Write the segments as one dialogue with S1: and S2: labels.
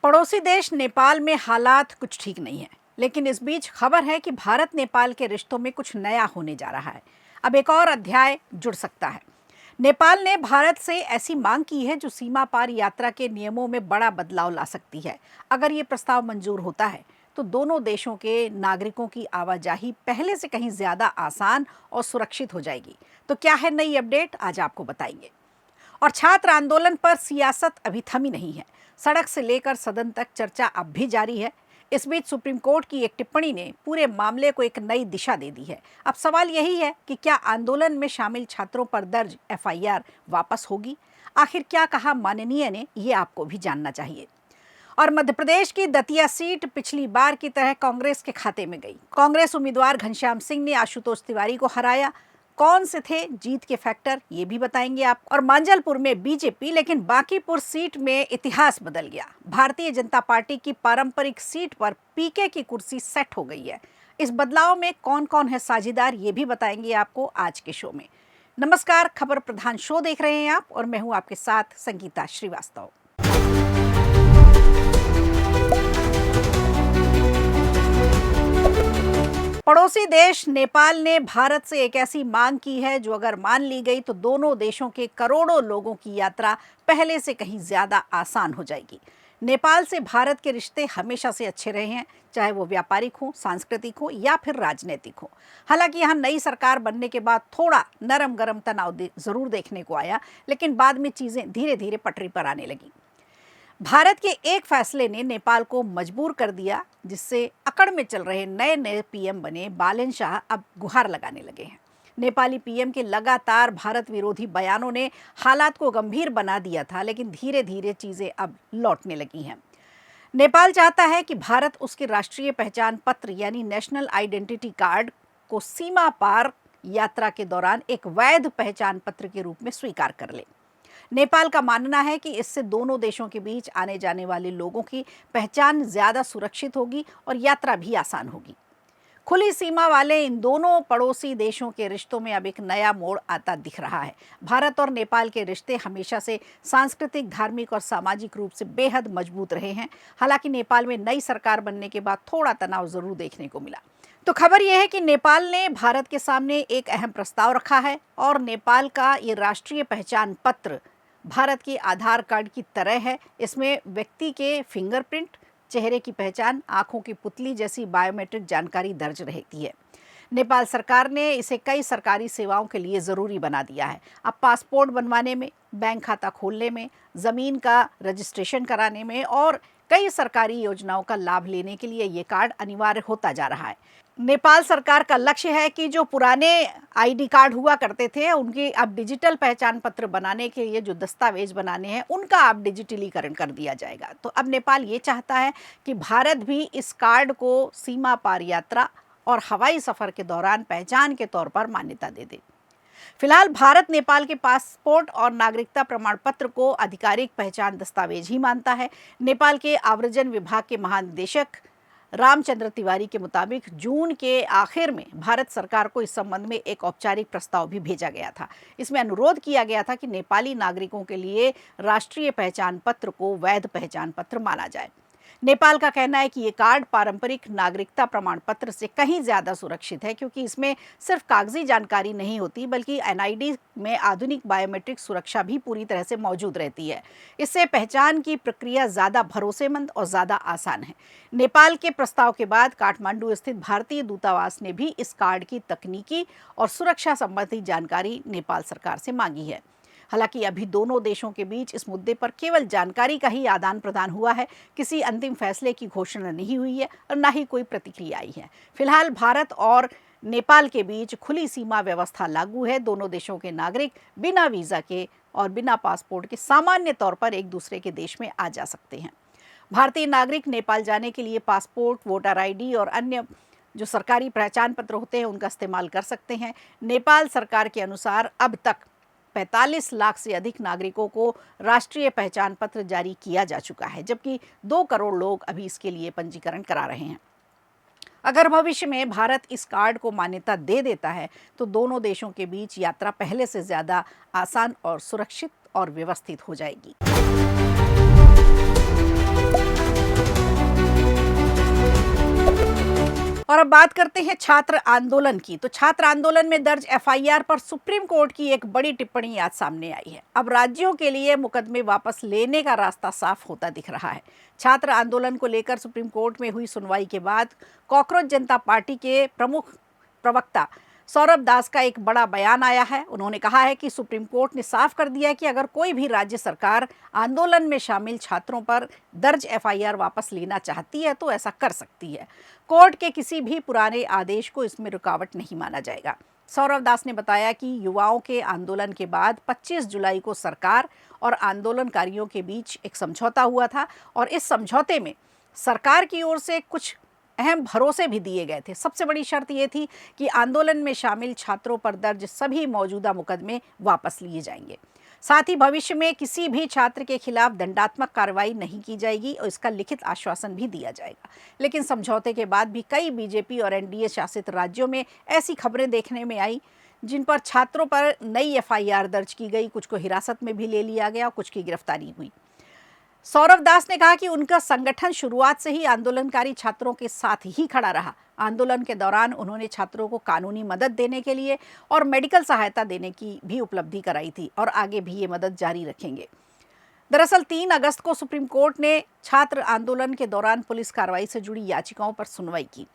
S1: पड़ोसी देश नेपाल में हालात कुछ ठीक नहीं है, लेकिन इस बीच खबर है कि भारत नेपाल के रिश्तों में कुछ नया होने जा रहा है। अब एक और अध्याय जुड़ सकता है। नेपाल ने भारत से ऐसी मांग की है जो सीमा पार यात्रा के नियमों में बड़ा बदलाव ला सकती है। अगर ये प्रस्ताव मंजूर होता है तो दोनों देशों के नागरिकों की आवाजाही पहले से कहीं ज्यादा आसान और सुरक्षित हो जाएगी। तो क्या है नई अपडेट, आज आपको बताएंगे। और छात्र आंदोलन पर सियासत अभी थमी नहीं है। सड़क से लेकर सदन तक चर्चा अब भी जारी है। इस बीच सुप्रीम कोर्ट की एक टिप्पणी ने पूरे मामले को एक नई दिशा दे दी है। अब सवाल यही है कि क्या आंदोलन में शामिल छात्रों पर दर्ज एफआईआर वापस होगी? आखिर क्या कहा माननीय ने, ये आपको भी जानना चाहिए। और मध्य प्रदेश की दतिया सीट पिछली बार की तरह कांग्रेस के खाते में गई। कांग्रेस उम्मीदवार घनश्याम सिंह ने आशुतोष तिवारी को हराया। कौन से थे जीत के फैक्टर, ये भी बताएंगे आप। और मांजलपुर में बीजेपी, लेकिन बांकीपुर सीट में इतिहास बदल गया। भारतीय जनता पार्टी की पारंपरिक सीट पर पीके की कुर्सी सेट हो गई है। इस बदलाव में कौन कौन है साझेदार, ये भी बताएंगे आपको आज के शो में। नमस्कार, खबर प्रधान शो देख रहे हैं आप और मैं हूं आपके साथ संगीता श्रीवास्तव। पड़ोसी देश नेपाल ने भारत से एक ऐसी मांग की है जो अगर मान ली गई तो दोनों देशों के करोड़ों लोगों की यात्रा पहले से कहीं ज्यादा आसान हो जाएगी। नेपाल से भारत के रिश्ते हमेशा से अच्छे रहे हैं, चाहे वो व्यापारिक हो, सांस्कृतिक हो या फिर राजनीतिक हो। हालांकि यहाँ नई सरकार बनने के बाद थोड़ा नरम गरम तनाव जरूर देखने को आया, लेकिन बाद में चीजें धीरे धीरे पटरी पर आने लगी। भारत के एक फैसले ने नेपाल को मजबूर कर दिया, जिससे अकड़ में चल रहे नए नए पीएम बने बालन शाह अब गुहार लगाने लगे हैं। नेपाली पीएम के लगातार भारत विरोधी बयानों ने हालात को गंभीर बना दिया था, लेकिन धीरे धीरे चीजें अब लौटने लगी हैं। नेपाल चाहता है कि भारत उसके राष्ट्रीय पहचान पत्र यानी नेशनल आइडेंटिटी कार्ड को सीमा पार यात्रा के दौरान एक वैध पहचान पत्र के रूप में स्वीकार कर ले। नेपाल का मानना है कि इससे दोनों देशों के बीच आने जाने वाले लोगों की पहचान ज्यादा सुरक्षित होगी और यात्रा भी आसान होगी। खुली सीमा वाले इन दोनों पड़ोसी देशों के रिश्तों में अब एक नया मोड़ आता दिख रहा है। भारत और नेपाल के रिश्ते हमेशा से सांस्कृतिक, धार्मिक और सामाजिक रूप से बेहद मजबूत रहे हैं। हालांकि नेपाल में नई सरकार बनने के बाद थोड़ा तनाव जरूर देखने को मिला। तो खबर यह है कि नेपाल ने भारत के सामने एक अहम प्रस्ताव रखा है और नेपाल का ये राष्ट्रीय पहचान पत्र भारत के आधार कार्ड की तरह है। इसमें व्यक्ति के फिंगरप्रिंट, चेहरे की पहचान, आंखों की पुतली जैसी बायोमेट्रिक जानकारी दर्ज रहती है। नेपाल सरकार ने इसे कई सरकारी सेवाओं के लिए ज़रूरी बना दिया है। अब पासपोर्ट बनवाने में, बैंक खाता खोलने में, ज़मीन का रजिस्ट्रेशन कराने में और कई सरकारी योजनाओं का लाभ लेने के लिए ये कार्ड अनिवार्य होता जा रहा है। नेपाल सरकार का लक्ष्य है कि जो पुराने आईडी कार्ड हुआ करते थे, उनकी अब डिजिटल पहचान पत्र बनाने के लिए जो दस्तावेज बनाने हैं, उनका अब डिजिटलीकरण कर दिया जाएगा। तो अब नेपाल ये चाहता है कि भारत भी इस कार्ड को सीमा पार यात्रा और हवाई सफ़र के दौरान पहचान के तौर पर मान्यता दे दे। फिलहाल भारत नेपाल के पासपोर्ट और नागरिकता प्रमाण पत्र को आधिकारिक पहचान दस्तावेज ही मानता है। नेपाल के आव्रजन विभाग के महानिदेशक रामचंद्र तिवारी के मुताबिक जून के आखिर में भारत सरकार को इस संबंध में एक औपचारिक प्रस्ताव भी भेजा गया था। इसमें अनुरोध किया गया था कि नेपाली नागरिकों के लिए राष्ट्रीय पहचान पत्र को वैध पहचान पत्र माना जाए। नेपाल का कहना है कि ये कार्ड पारंपरिक नागरिकता प्रमाण पत्र से कहीं ज़्यादा सुरक्षित है, क्योंकि इसमें सिर्फ कागजी जानकारी नहीं होती, बल्कि एनआईडी में आधुनिक बायोमेट्रिक सुरक्षा भी पूरी तरह से मौजूद रहती है। इससे पहचान की प्रक्रिया ज़्यादा भरोसेमंद और ज़्यादा आसान है। नेपाल के प्रस्ताव के बाद काठमांडू स्थित भारतीय दूतावास ने भी इस कार्ड की तकनीकी और सुरक्षा संबंधी जानकारी नेपाल सरकार से मांगी है। हालांकि अभी दोनों देशों के बीच इस मुद्दे पर केवल जानकारी का ही आदान प्रदान हुआ है। किसी अंतिम फैसले की घोषणा नहीं हुई है और न ही कोई प्रतिक्रिया आई है। फिलहाल भारत और नेपाल के बीच खुली सीमा व्यवस्था लागू है। दोनों देशों के नागरिक बिना वीज़ा के और बिना पासपोर्ट के सामान्य तौर पर एक दूसरे के देश में आ जा सकते हैं। भारतीय नागरिक नेपाल जाने के लिए पासपोर्ट, वोटर आईडी और अन्य जो सरकारी पहचान पत्र होते हैं उनका इस्तेमाल कर सकते हैं। नेपाल सरकार के अनुसार अब तक 45 लाख से अधिक नागरिकों को राष्ट्रीय पहचान पत्र जारी किया जा चुका है, जबकि 2 करोड़ लोग अभी इसके लिए पंजीकरण करा रहे हैं। अगर भविष्य में भारत इस कार्ड को मान्यता दे देता है तो दोनों देशों के बीच यात्रा पहले से ज़्यादा आसान और सुरक्षित और व्यवस्थित हो जाएगी। और अब बात करते हैं छात्र आंदोलन की। तो छात्र आंदोलन में दर्ज एफआईआर पर सुप्रीम कोर्ट की एक बड़ी टिप्पणी आज सामने आई है। अब राज्यों के लिए मुकदमे वापस लेने का रास्ता साफ होता दिख रहा है। छात्र आंदोलन को लेकर सुप्रीम कोर्ट में हुई सुनवाई के बाद कॉकरोच जनता पार्टी के प्रमुख प्रवक्ता सौरभ दास का एक बड़ा बयान आया है। उन्होंने कहा है कि सुप्रीम कोर्ट ने साफ कर दिया है कि अगर कोई भी राज्य सरकार आंदोलन में शामिल छात्रों पर दर्ज एफआईआर वापस लेना चाहती है तो ऐसा कर सकती है। कोर्ट के किसी भी पुराने आदेश को इसमें रुकावट नहीं माना जाएगा। सौरभ दास ने बताया कि युवाओं के आंदोलन के बाद 25 जुलाई को सरकार और आंदोलनकारियों के बीच एक समझौता हुआ था और इस समझौते में सरकार की ओर से कुछ अहम भरोसे भी दिए गए थे। सबसे बड़ी शर्त ये थी कि आंदोलन में शामिल छात्रों पर दर्ज सभी मौजूदा मुकदमे वापस लिए जाएंगे। साथ ही भविष्य में किसी भी छात्र के खिलाफ दंडात्मक कार्रवाई नहीं की जाएगी और इसका लिखित आश्वासन भी दिया जाएगा। लेकिन समझौते के बाद भी कई बीजेपी और एनडीए शासित राज्यों में ऐसी खबरें देखने में आई जिन पर छात्रों पर नई एफआईआर दर्ज की गई, कुछ को हिरासत में भी ले लिया गया, कुछ की गिरफ्तारी हुई। सौरभ दास ने कहा कि उनका संगठन शुरुआत से ही आंदोलनकारी छात्रों के साथ ही खड़ा रहा। आंदोलन के दौरान उन्होंने छात्रों को कानूनी मदद देने के लिए और मेडिकल सहायता देने की भी उपलब्धि कराई थी और आगे भी ये मदद जारी रखेंगे। दरअसल 3 अगस्त को सुप्रीम कोर्ट ने छात्र आंदोलन के दौरान पुलिस कार्रवाई से जुड़ी याचिकाओं पर सुनवाई की।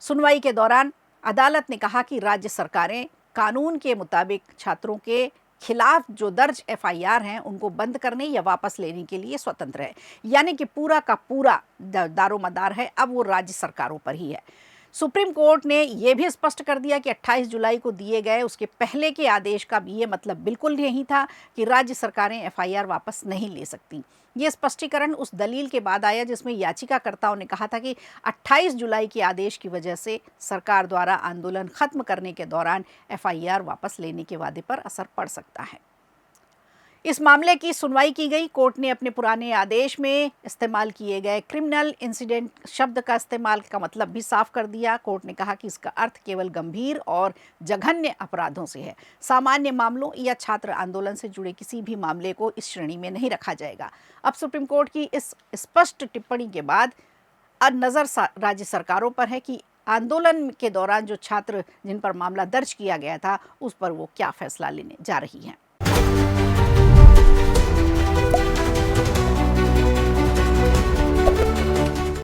S1: सुनवाई के दौरान अदालत ने कहा कि राज्य सरकारें कानून के मुताबिक छात्रों के खिलाफ जो दर्ज एफआईआर हैं उनको बंद करने या वापस लेने के लिए स्वतंत्र है। यानी कि पूरा का पूरा दारोमदार है अब वो राज्य सरकारों पर ही है। सुप्रीम कोर्ट ने यह भी स्पष्ट कर दिया कि 28 जुलाई को दिए गए उसके पहले के आदेश का भी ये मतलब बिल्कुल नहीं था कि राज्य सरकारें एफआईआर वापस नहीं ले सकती। ये स्पष्टीकरण उस दलील के बाद आया जिसमें याचिकाकर्ताओं ने कहा था कि 28 जुलाई के आदेश की वजह से सरकार द्वारा आंदोलन खत्म करने के दौरान एफआईआर वापस लेने के वादे पर असर पड़ सकता है। इस मामले की सुनवाई की गई। कोर्ट ने अपने पुराने आदेश में इस्तेमाल किए गए क्रिमिनल इंसिडेंट शब्द का इस्तेमाल का मतलब भी साफ कर दिया। कोर्ट ने कहा कि इसका अर्थ केवल गंभीर और जघन्य अपराधों से है। सामान्य मामलों या छात्र आंदोलन से जुड़े किसी भी मामले को इस श्रेणी में नहीं रखा जाएगा। अब सुप्रीम कोर्ट की इस स्पष्ट टिप्पणी के बाद अब नज़र राज्य सरकारों पर है कि आंदोलन के दौरान जो छात्र जिन पर मामला दर्ज किया गया था उस पर वो क्या फैसला लेने जा रही हैं।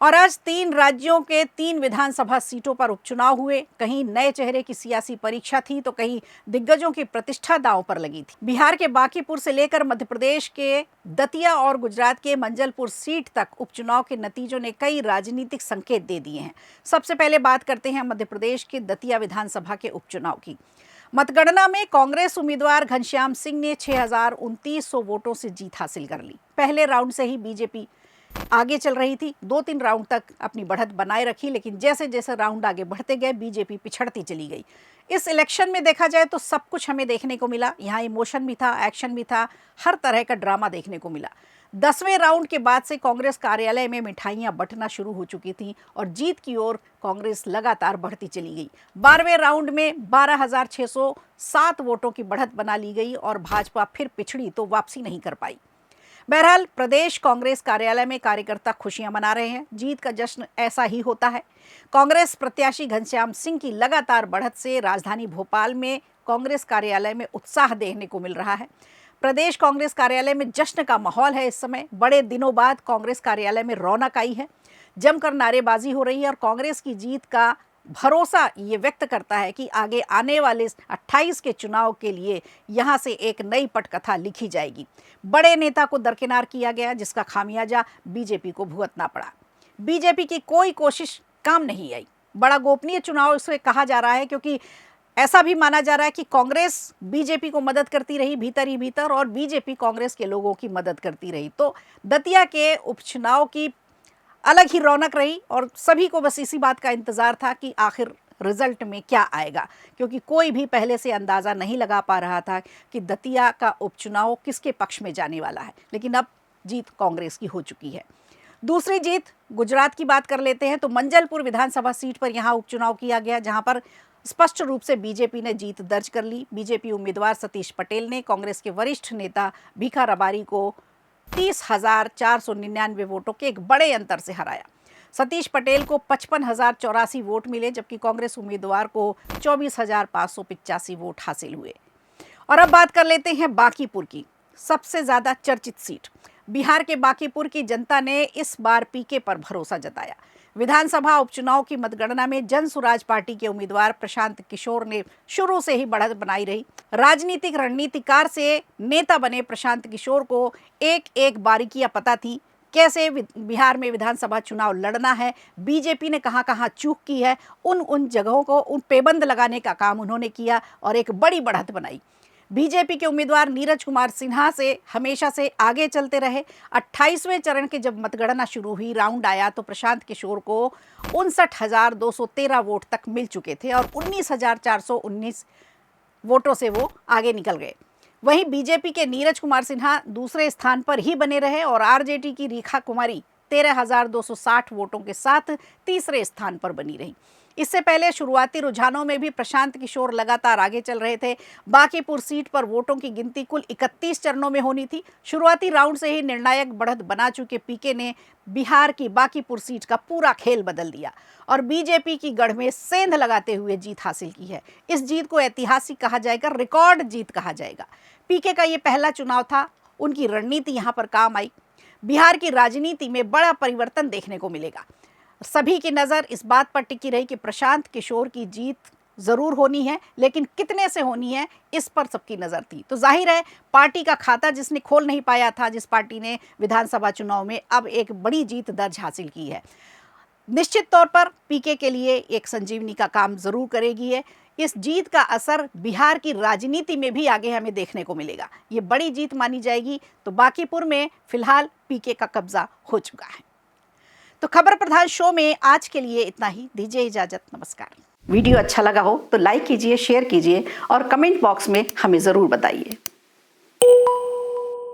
S1: और आज 3 राज्यों के 3 विधानसभा सीटों पर उपचुनाव हुए। कहीं नए चेहरे की सियासी परीक्षा थी तो कहीं दिग्गजों की प्रतिष्ठा दांव पर लगी थी। बिहार के बांकीपुर से लेकर मध्य प्रदेश के दतिया और गुजरात के मंजलपुर सीट तक उपचुनाव के नतीजों ने कई राजनीतिक संकेत दे दिए हैं। सबसे पहले बात करते हैं मध्य प्रदेश के दतिया विधानसभा के उपचुनाव की। मतगणना में कांग्रेस उम्मीदवार घनश्याम सिंह ने 6,2900 वोटों से जीत हासिल कर ली। पहले राउंड से ही बीजेपी आगे चल रही थी, 2-3 राउंड तक अपनी बढ़त बनाए रखी, लेकिन जैसे जैसे राउंड आगे बढ़ते गए बीजेपी पिछड़ती चली गई। इस इलेक्शन में देखा जाए तो सब कुछ हमें देखने को मिला। यहाँ इमोशन भी था, एक्शन भी था, हर तरह का ड्रामा देखने को मिला। 10वें राउंड के बाद से कांग्रेस कार्यालय में मिठाइयां बंटना शुरू हो चुकी थीं और जीत की ओर कांग्रेस लगातार बढ़ती चली गई। 12वें राउंड में 12,607 वोटों की बढ़त बना ली गई और भाजपा फिर पिछड़ी तो वापसी नहीं कर पाई। बहरहाल प्रदेश कांग्रेस कार्यालय में कार्यकर्ता खुशियां मना रहे हैं। जीत का जश्न ऐसा ही होता है। कांग्रेस प्रत्याशी घनश्याम सिंह की लगातार बढ़त से राजधानी भोपाल में कांग्रेस कार्यालय में उत्साह देखने को मिल रहा है। प्रदेश कांग्रेस कार्यालय में जश्न का माहौल है। इस समय बड़े दिनों बाद कांग्रेस कार्यालय में रौनक आई है, जमकर नारेबाजी हो रही है और कांग्रेस की जीत का भरोसा ये व्यक्त करता है कि आगे आने वाले 28 के चुनाव के लिए यहाँ से एक नई पटकथा लिखी जाएगी। बड़े नेता को दरकिनार किया गया जिसका खामियाजा बीजेपी को भुगतना पड़ा। बीजेपी की कोई कोशिश काम नहीं आई। बड़ा गोपनीय चुनाव इसे कहा जा रहा है क्योंकि ऐसा भी माना जा रहा है कि कांग्रेस बीजेपी को मदद करती रही भीतर ही भीतर और बीजेपी कांग्रेस के लोगों की मदद करती रही। तो दतिया के उपचुनाव की अलग ही रौनक रही और सभी को बस इसी बात का इंतजार था कि आखिर रिजल्ट में क्या आएगा, क्योंकि कोई भी पहले से अंदाज़ा नहीं लगा पा रहा था कि दतिया का उपचुनाव किसके पक्ष में जाने वाला है। लेकिन अब जीत कांग्रेस की हो चुकी है। दूसरी जीत गुजरात की बात कर लेते हैं। तो मंजलपुर विधानसभा सीट पर यहाँ उपचुनाव किया गया, जहाँ पर स्पष्ट रूप से बीजेपी ने जीत दर्ज कर ली। बीजेपी उम्मीदवार सतीश पटेल ने कांग्रेस के वरिष्ठ नेता भीखा रबारी को 30,499 वोटों के एक बड़े अंतर से हराया। सतीश पटेल को 55,084 वोट मिले, जबकि कांग्रेस उम्मीदवार को 24,585 वोट हासिल हुए। और अब बात कर लेते हैं बांकीपुर की, सबसे ज्यादा चर्चित सीट। बिहार के बांकीपुर की जनता ने इस बार पीके पर भरोसा जताया। विधानसभा उपचुनाव की मतगणना में जन सुराज पार्टी के उम्मीदवार प्रशांत किशोर ने शुरू से ही बढ़त बनाई रही। राजनीतिक रणनीतिकार से नेता बने प्रशांत किशोर को एक एक बारीकियां पता थी, कैसे बिहार में विधानसभा चुनाव लड़ना है, बीजेपी ने कहां कहां चूक की है, उन जगहों को उन पेबंद लगाने का काम उन्होंने किया और एक बड़ी बढ़त बनाई। बीजेपी के उम्मीदवार नीरज कुमार सिन्हा से हमेशा से आगे चलते रहे। 28वें चरण के जब मतगणना शुरू हुई, राउंड आया, तो प्रशांत किशोर को 59,213 वोट तक मिल चुके थे और 19,419 वोटों से वो आगे निकल गए। वहीं बीजेपी के नीरज कुमार सिन्हा दूसरे स्थान पर ही बने रहे और आरजेडी की रेखा कुमारी 13,260 वोटों के साथ तीसरे स्थान पर बनी रही। इससे पहले शुरुआती रुझानों में भी प्रशांत किशोर लगातार आगे चल रहे थे। बांकीपुर सीट पर वोटों की गिनती कुल 31 चरणों में होनी थी। शुरुआती राउंड से ही निर्णायक बढ़त बना चुके पीके ने बिहार की बांकीपुर सीट का पूरा खेल बदल दिया और बीजेपी की गढ़ में सेंध लगाते हुए जीत हासिल की है। इस जीत को ऐतिहासिक कहा जाएगा, रिकॉर्ड जीत कहा जाएगा। पीके का ये पहला चुनाव था, उनकी रणनीति यहाँ पर काम आई। बिहार की राजनीति में बड़ा परिवर्तन देखने को मिलेगा। सभी की नज़र इस बात पर टिकी रही कि प्रशांत किशोर की जीत ज़रूर होनी है, लेकिन कितने से होनी है इस पर सबकी नज़र थी। तो जाहिर है पार्टी का खाता जिसने खोल नहीं पाया था, जिस पार्टी ने विधानसभा चुनाव में अब एक बड़ी जीत दर्ज हासिल की है, निश्चित तौर पर पीके के लिए एक संजीवनी का काम ज़रूर करेगी है। इस जीत का असर बिहार की राजनीति में भी आगे हमें देखने को मिलेगा। ये बड़ी जीत मानी जाएगी। तो बांकीपुर में फिलहाल पीके का कब्जा हो चुका है। तो खबर प्रधान शो में आज के लिए इतना ही। दीजिए इजाजत, नमस्कार। वीडियो अच्छा लगा हो तो लाइक कीजिए, शेयर कीजिए और कमेंट बॉक्स में हमें ज़रूर बताइए।